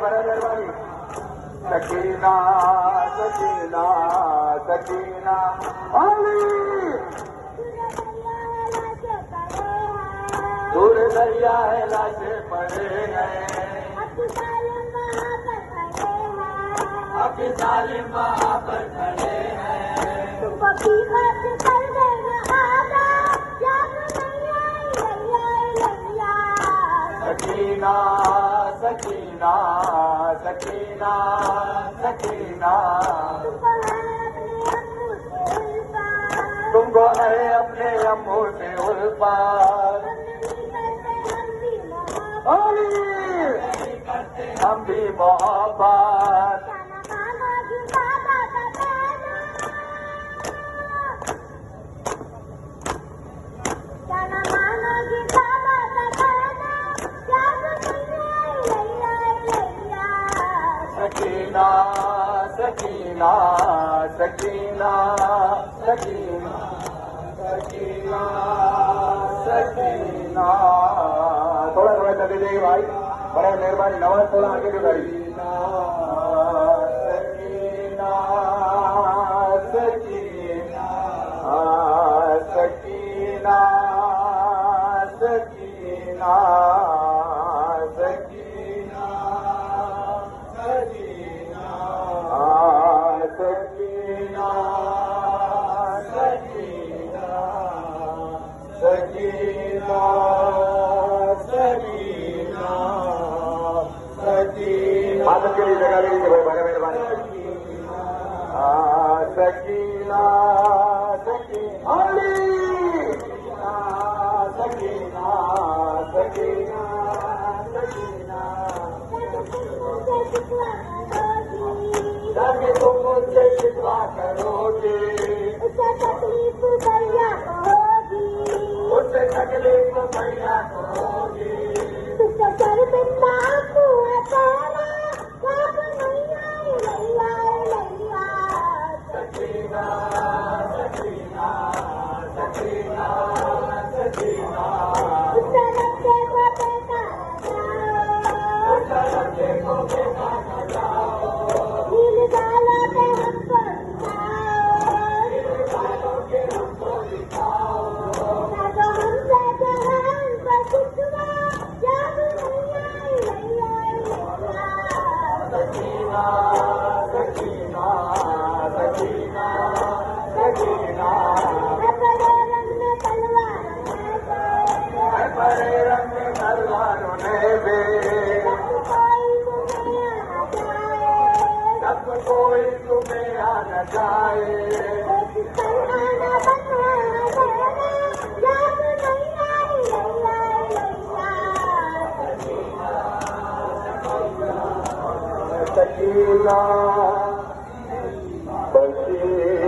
बड़ा मेहरबानी सकीना सकीना सकीना दूर दरिया है लाशे पड़े हैं अभी जालिम वहाँ पर खड़े हैं सकीना सकीना सकीना सकीना तुमको है अपने अम्मू से उल्फत हम भी मोहब्बत सकीना सकीना सकीना सकीना सकीना सकीना थोड़ा थोड़ा कर दीजिए भाई बड़ा मेहरबानी नवाज थोड़ा आगे भी गाड़ी सकीना सकीना सकीना सकीना सकीना सकीना सकीना सकीना सकीना सकीना सकीना हाथ के लिए जगह लीजिए भाई बड़ा मेहरबानी सकीना सकीना सकीना सकीना सकीना जाके तुम मुझसे शिकवा करोगे उससे तकलीफ बढ़िया होगी उससे तकलीफ बढ़िया होगी उससे सर बिंदा कुआ तेरा सब नहीं लैया लैया सकीना सकीना सकीना सकीना उससे रखे को बेटा उससे रखे को बेटा नील गालों पे हमको दिखाओ तो हमसे जहान पर शिकवा जब सकीना सकीना सकीना सकीना बड़े रंग में तलवारों ने बे जब कोई तुम्हें आ न जाए सकीना बशीर